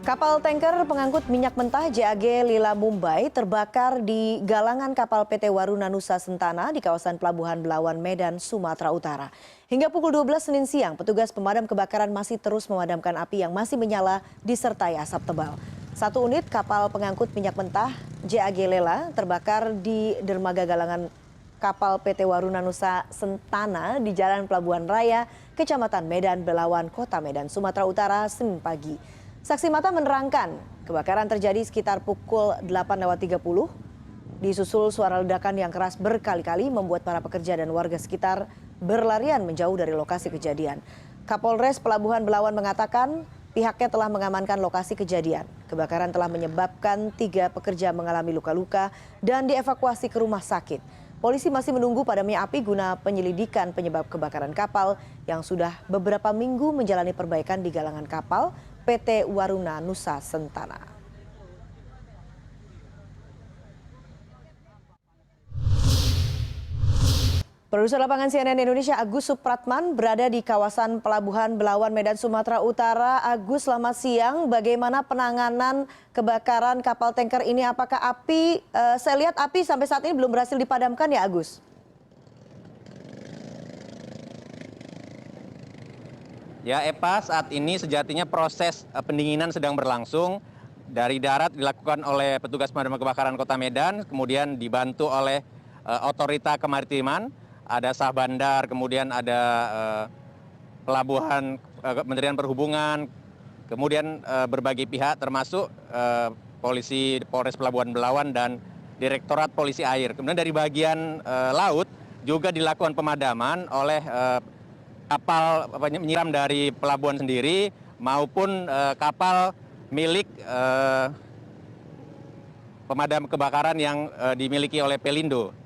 Kapal tanker pengangkut minyak mentah JAG Lila Mumbai terbakar di galangan kapal PT Waruna Nusa Sentana di kawasan Pelabuhan Belawan, Medan, Sumatera Utara. Hingga pukul 12 Senin siang, petugas pemadam kebakaran masih terus memadamkan api yang masih menyala disertai asap tebal. Satu unit kapal pengangkut minyak mentah JAG Lela terbakar di dermaga galangan kapal PT Waruna Nusa Sentana di Jalan Pelabuhan Raya, Kecamatan Medan Belawan, Kota Medan, Sumatera Utara, Senin pagi. Saksi mata menerangkan kebakaran terjadi sekitar pukul 8.30. Disusul suara ledakan yang keras berkali-kali membuat para pekerja dan warga sekitar berlarian menjauh dari lokasi kejadian. Kapolres Pelabuhan Belawan mengatakan pihaknya telah mengamankan lokasi kejadian. Kebakaran telah menyebabkan 3 pekerja mengalami luka-luka dan dievakuasi ke rumah sakit. Polisi masih menunggu padamnya api guna penyelidikan penyebab kebakaran kapal yang sudah beberapa minggu menjalani perbaikan di galangan kapal PT Waruna Nusa Sentana. Produser lapangan CNN Indonesia Agus Supratman berada di kawasan Pelabuhan Belawan, Medan, Sumatera Utara. Agus, selamat siang. Bagaimana penanganan kebakaran kapal tanker ini? Apakah saya lihat api sampai saat ini belum berhasil dipadamkan ya, Agus? Ya Eva, saat ini sejatinya proses pendinginan sedang berlangsung. Dari darat dilakukan oleh petugas pemadam kebakaran Kota Medan, kemudian dibantu oleh otorita kemaritiman, ada Sah Bandar, kemudian ada pelabuhan Kementerian Perhubungan, kemudian berbagai pihak termasuk polisi Polres Pelabuhan Belawan dan Direktorat Polisi Air. Kemudian dari bagian laut juga dilakukan pemadaman oleh kapal menyiram dari pelabuhan sendiri maupun kapal milik pemadam kebakaran yang dimiliki oleh Pelindo.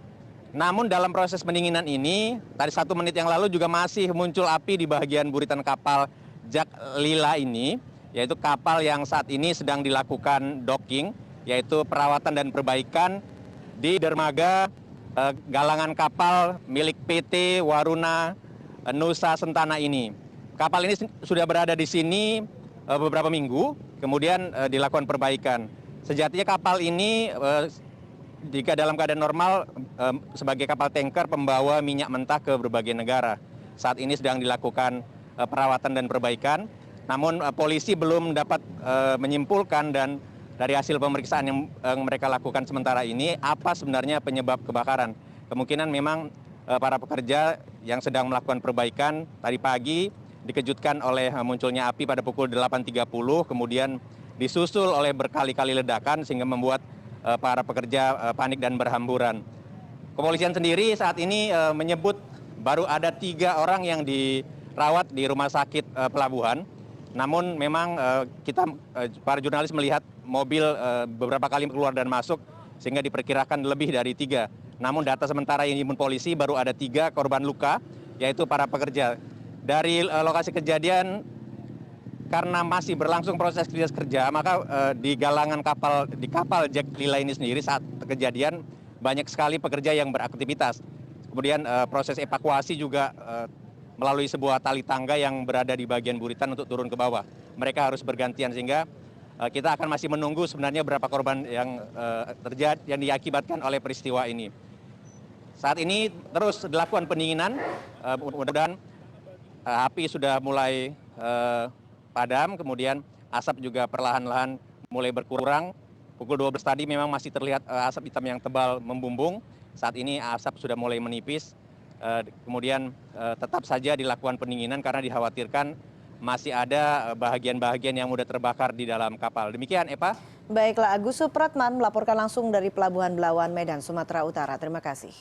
Namun dalam proses pendinginan ini, tadi 1 menit yang lalu juga masih muncul api di bagian buritan kapal JAG Lila ini, yaitu kapal yang saat ini sedang dilakukan docking, yaitu perawatan dan perbaikan di dermaga galangan kapal milik PT Waruna Nusa Sentana ini. Kapal ini sudah berada di sini beberapa minggu, kemudian dilakukan perbaikan. Sejatinya kapal ini jika dalam keadaan normal sebagai kapal tanker pembawa minyak mentah ke berbagai negara. Saat ini sedang dilakukan perawatan dan perbaikan. Namun polisi belum dapat menyimpulkan dan dari hasil pemeriksaan yang mereka lakukan sementara ini apa sebenarnya penyebab kebakaran. Kemungkinan memang para pekerja yang sedang melakukan perbaikan tadi pagi dikejutkan oleh munculnya api pada pukul 8.30, kemudian disusul oleh berkali-kali ledakan sehingga membuat para pekerja panik dan berhamburan. Kepolisian sendiri saat ini menyebut baru ada 3 orang yang dirawat di rumah sakit pelabuhan. Namun memang kita para jurnalis melihat mobil beberapa kali keluar dan masuk sehingga diperkirakan lebih dari 3. Namun data sementara yang dihimpun polisi baru ada 3 korban luka, yaitu para pekerja. Dari lokasi kejadian, karena masih berlangsung proses kerja, maka di galangan kapal, di kapal JAG Lila ini sendiri saat kejadian banyak sekali pekerja yang beraktivitas. Kemudian proses evakuasi juga melalui sebuah tali tangga yang berada di bagian buritan untuk turun ke bawah. Mereka harus bergantian sehingga kita akan masih menunggu sebenarnya berapa korban yang terjadi yang diakibatkan oleh peristiwa ini. Saat ini terus dilakukan pendinginan, mudah-mudahan api sudah mulai padam, kemudian asap juga perlahan-lahan mulai berkurang. Pukul 12 tadi memang masih terlihat asap hitam yang tebal membumbung. Saat ini asap sudah mulai menipis, kemudian tetap saja dilakukan pendinginan karena dikhawatirkan masih ada bahagian-bahagian yang mudah terbakar di dalam kapal. Demikian, Eva. Baiklah, Agus Supratman melaporkan langsung dari Pelabuhan Belawan, Medan, Sumatera Utara. Terima kasih.